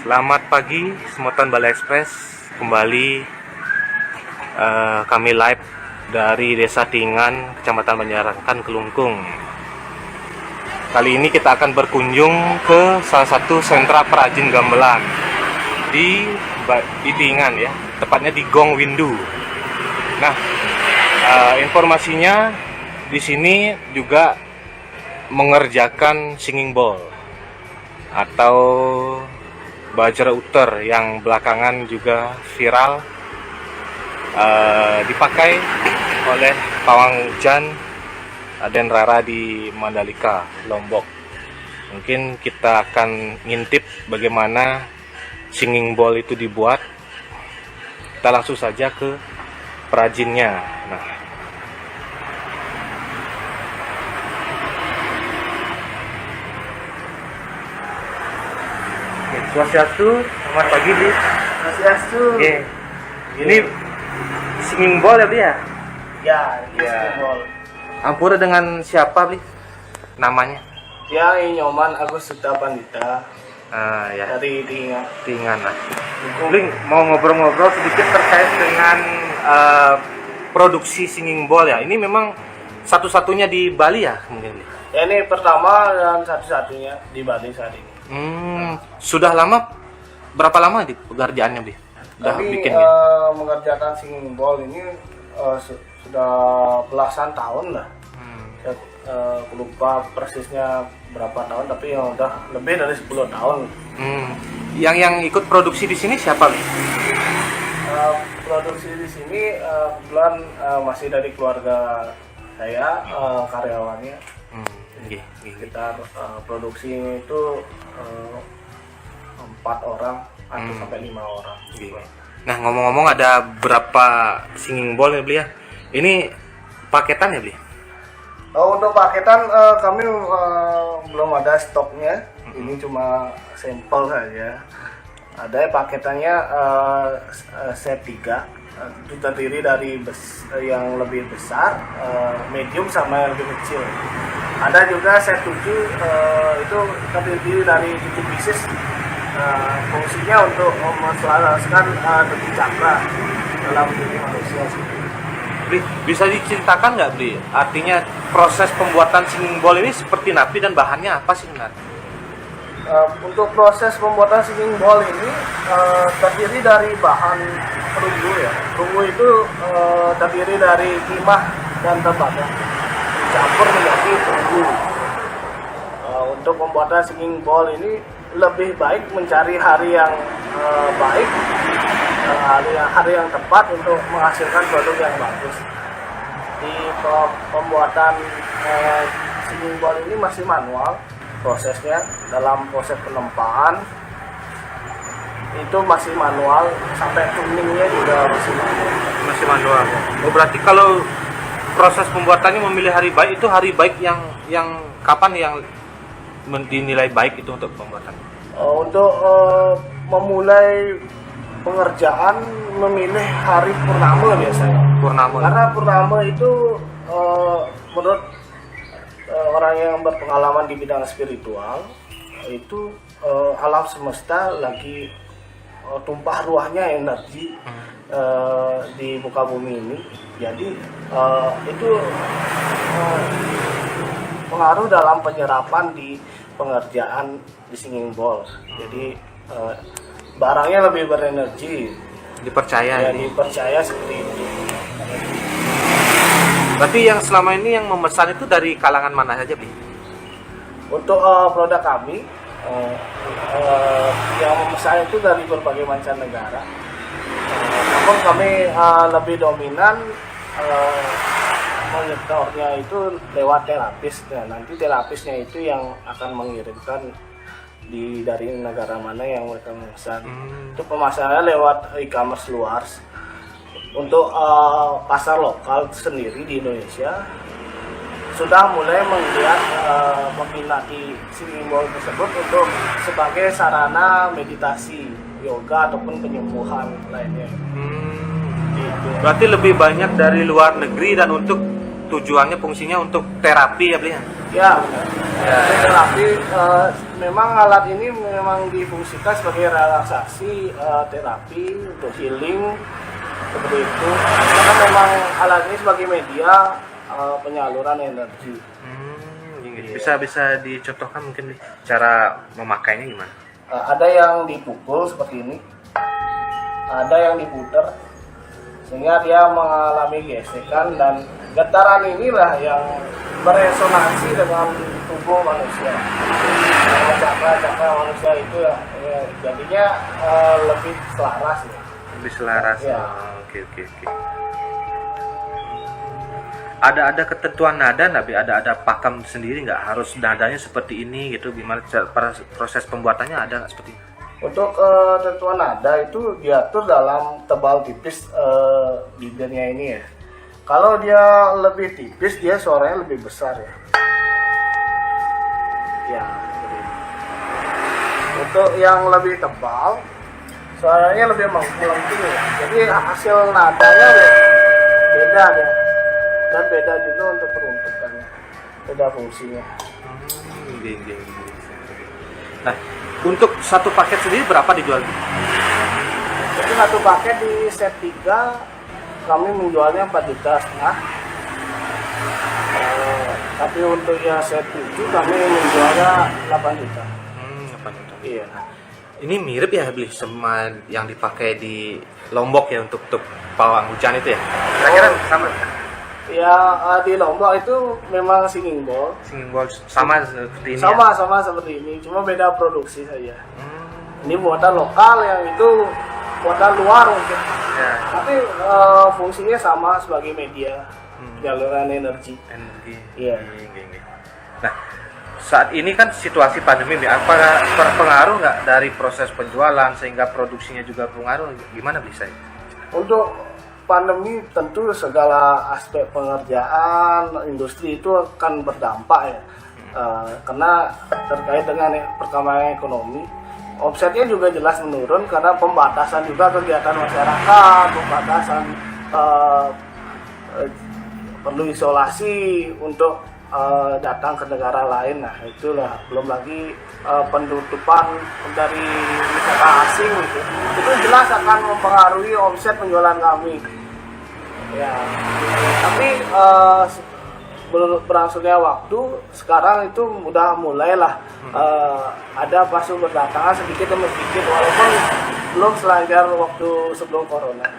Selamat pagi, Semotan Balai Express. Kembali kami live dari Desa Tingan, Kecamatan Banjarangkan, Kelungkung. Kali ini kita akan berkunjung ke salah satu sentra perajin gamelan di Tingan ya, tepatnya di Gong Windu. Nah, informasinya di sini juga mengerjakan singing bowl atau bajra uter yang belakangan juga viral dipakai oleh pawang hujan Aden Rara di Mandalika, Lombok. Mungkin kita akan ngintip bagaimana singing bowl itu dibuat. Kita langsung saja ke perajinnya. Nah, Swastiastu, selamat pagi, Bi. Swastiastu. Oke. Ini singing bowl ya, Bi ya? Ya, ini Ya. singing bowl. Ampura dengan siapa, Bi? Namanya? Ya, ini Nyoman Agus Suta Pandita Ya, dari Tingan. Tingan lah. Bling, mau ngobrol-ngobrol sedikit terkait dengan produksi singing bowl ya. Ini memang satu-satunya di Bali ya, mungkin, Bi? Ya, ini pertama dan satu-satunya di Bali saat ini. Sudah lama? Berapa lama di pekerjaannya, Bi? Udah Kami bikinnya? mengerjakan singing bowl ini sudah belasan tahun lah. Saya lupa persisnya berapa tahun, tapi yang udah lebih dari 10 tahun. Yang ikut produksi di sini siapa, Bi? Produksi di sini kebetulan masih dari keluarga saya, karyawannya. Sekitar produksi ini itu 4 orang atau sampai 5 orang. Nah, ngomong-ngomong, ada berapa singing bowl ya, Bli ya? Ini paketan ya, Bli? Untuk paketan kami belum ada stoknya. Ini cuma sampel saja. Ada paketannya set 3. Itu terdiri dari yang lebih besar, medium sama yang lebih kecil. Ada juga set 7, itu terdiri dari 7 pieces. Fungsinya untuk menselaraskan detik cakra dalam diri manusia. Bli, bisa diceritakan nggak, Bli? Artinya proses pembuatan singing bowl ini seperti napi dan bahannya apa sih sebenarnya? Untuk proses pembuatan singing bowl ini terdiri dari bahan perunggu ya. Perunggu itu terdiri dari timah dan tembaga dicampur menjadi perunggu. Untuk pembuatan singing bowl ini lebih baik mencari hari yang baik, hari yang tepat untuk menghasilkan produk yang bagus. Di pembuatan singing bowl ini masih manual. Prosesnya dalam proses penempaan itu masih manual, sampai tuningnya juga masih manual. Oh, berarti kalau proses pembuatannya memilih hari baik, itu hari baik yang kapan yang dinilai baik itu untuk pembuatan? Untuk memulai pengerjaan memilih hari purnama biasanya. Purnama. Karena purnama itu menurut orang yang berpengalaman di bidang spiritual itu alam semesta lagi tumpah ruahnya energi di muka bumi ini. Jadi itu pengaruh dalam penyerapan di pengerjaan di singing bowl. Jadi barangnya lebih berenergi, Dipercaya ya, ini. dipercaya seperti itu. Berarti yang selama ini yang memesan itu dari kalangan mana saja, Bi? Untuk produk kami yang memesan itu dari berbagai mancanegara. Namun kami lebih dominan menyetornya itu lewat terapis. Nah, nanti terapisnya itu yang akan mengirimkan dari negara mana yang mereka memesan. Itu pemasarannya lewat e-commerce luar. Untuk pasar lokal sendiri di Indonesia sudah mulai melihat meminati singing bowl tersebut untuk sebagai sarana meditasi, yoga ataupun penyembuhan lainnya. Gitu. Berarti lebih banyak dari luar negeri, dan untuk tujuannya fungsinya untuk terapi ya beli ya? Ya, terapi memang alat ini memang difungsikan sebagai relaksasi terapi untuk healing seperti itu. Karena memang alat ini sebagai media penyaluran energi. Bisa dicontohkan mungkin nih, cara memakainya gimana? Ada yang dipukul seperti ini, ada yang diputar sehingga dia mengalami gesekan, dan getaran inilah yang beresonansi dengan tubuh manusia. Cakra manusia itu ya jadinya lebih selaras ya. Lebih selaras. Ya. Oke. Ada ketentuan nada nggak? Ada pakem sendiri nggak? Harus nadanya seperti ini gitu? Gimana proses pembuatannya, ada nggak seperti ini? Untuk tentuan nada itu diatur dalam tebal tipis bibirnya ini ya. Kalau dia lebih tipis, dia suaranya lebih besar ya. Ya. Untuk yang lebih tebal, suaranya lebih melengking ya. Jadi hasil nadanya beda ya. Dan beda juga untuk peruntukannya, beda fungsinya. Nah, untuk satu paket sendiri berapa dijual? Jadi satu paket di set 3 kami menjualnya 4,5 juta. Tapi untuk yang set 7 kami menjualnya 8 juta. 8 juta. Iya. Ini mirip ya beli sama yang dipakai di Lombok ya untuk pawang hujan itu ya? Kira-kira sama? Ya di Lombok itu memang singing bowl. Singing bowl sama seperti ini. Sama ya? seperti ini, cuma beda produksi saja. Ini buatan lokal, yang itu buatan luar mungkin. Ya. Tapi fungsinya sama sebagai media penyaluran energi. Iya. Nah, saat ini kan situasi pandemi, apakah berpengaruh nggak dari proses penjualan sehingga produksinya juga pengaruh? Gimana bisa? Untuk pandemi tentu segala aspek pengerjaan industri itu akan berdampak ya, karena terkait dengan perkembangan ekonomi, omsetnya juga jelas menurun karena pembatasan juga kegiatan masyarakat, pembatasan perlu isolasi untuk datang ke negara lain. Nah itulah, belum lagi penutupan dari wisata asing gitu. Itu jelas akan mempengaruhi omset penjualan kami ya. Tapi berlangsungnya waktu sekarang itu udah mulailah ada pasung berdatangan sedikit demi sedikit, walaupun belum selancar waktu sebelum corona.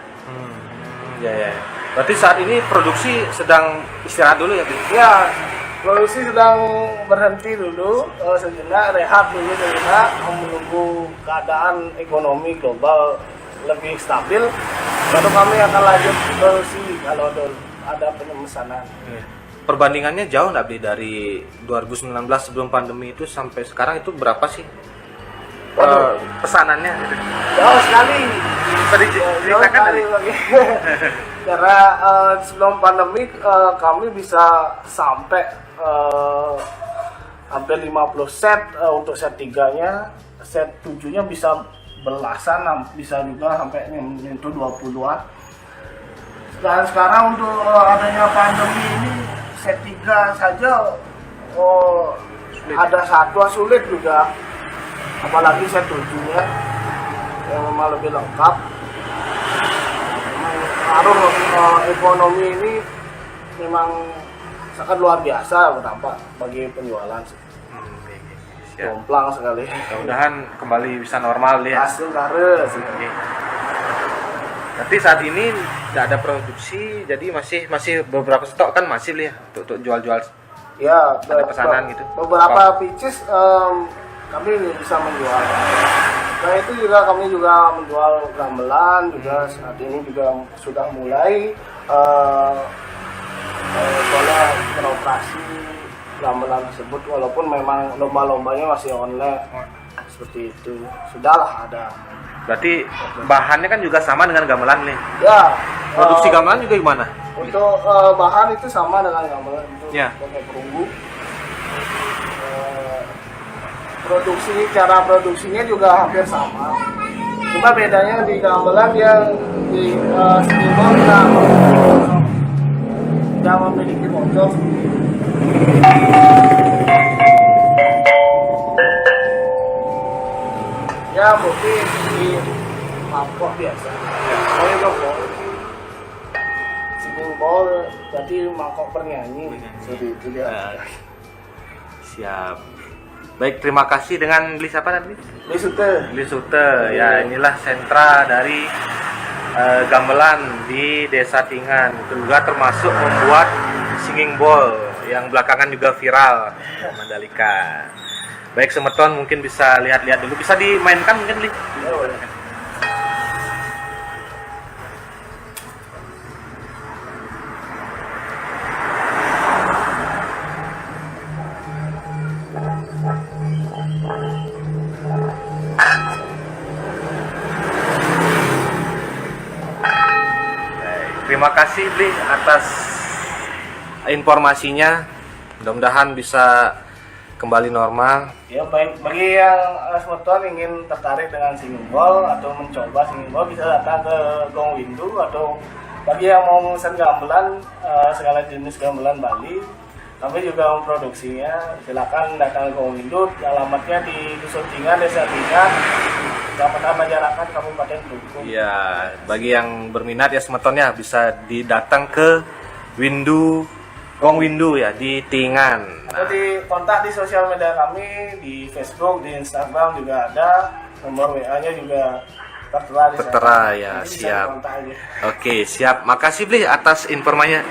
Ya. Berarti saat ini produksi sedang istirahat dulu ya, Bu? Ya, produksi sedang berhenti dulu, sejenak rehat dulu sejenak, menunggu keadaan ekonomi global lebih stabil, baru kami akan lanjut produksi kalau ada pemesanan. Perbandingannya jauh nggak beli dari 2019 sebelum pandemi itu sampai sekarang itu berapa sih pesanannya? Jauh sekali. Bisa diceritakan dari? Karena sebelum pandemi kami bisa sampai hampir 50 set untuk set 3-nya, set 7-nya bisa belasan, bisa juga sampai menyentuh 20-an. Dan sekarang untuk adanya pandemi ini, set 3 saja ada satu sulit juga, apalagi set 7-nya yang memang lebih lengkap. Pengaruh ekonomi ini memang sangat luar biasa berdampak bagi penjualan. Jomplang sekali. Mudah-mudahan kembali bisa normal ya. Hasil karya. Tapi saat ini tidak ada produksi, jadi masih beberapa stok kan masih ya untuk jual-jual. Ya, ada pesanan gitu. Beberapa pieces kami bisa menjual. Nah itu juga kami juga menjual gamelan juga saat ini juga sudah mulai soalnya beroperasi gamelan tersebut, walaupun memang lomba-lombanya masih online seperti itu. Sudahlah ada. Berarti bahannya kan juga sama dengan gamelan nih. Ya. Produksi gamelan juga gimana? Untuk bahan itu sama dengan gamelan, untuk ya. Pakai perunggu. Cara produksinya juga hampir sama. Cuma bedanya di gamelan yang di seniman sudah memiliki motor. Ya mungkin di mangkok biasa. Oh itu bol. Singing bowl berarti mangkok bernyanyi. Jadi itu dia. Siap. Baik, terima kasih. Dengan beli siapa tadi? Beli sute. Beli Sute. Ya, inilah sentra dari gamelan di Desa Tingan. Itu juga termasuk membuat singing bowl yang belakangan juga viral Mandalika. Baik, Semeton mungkin bisa lihat-lihat dulu. Bisa dimainkan mungkin, Li? Terima kasih, Bli, atas informasinya. Mudah-mudahan bisa kembali normal. Ya baik, bagi yang Semeton ingin tertarik dengan singing bowl atau mencoba singing bowl bisa datang ke Gong Windu, atau bagi yang mau memesan gamelan segala jenis gamelan Bali, kami juga memproduksinya. Silakan datang ke Gong Windu, alamatnya di Dusun Tingan, Desa Tingan, Kecamatan Masyarakat, Kabupaten Klungkung. Iya, bagi yang berminat ya Semetonnya bisa didatang ke Windu, Gong Windu ya di Tingan. Atau di kontak di sosial media kami, di Facebook, di Instagram juga ada, nomor WA-nya juga tertera di sana. Tertera ya, Jadi bisa siap. dikontak aja. Oke, siap. Makasih, Bli, atas informasinya.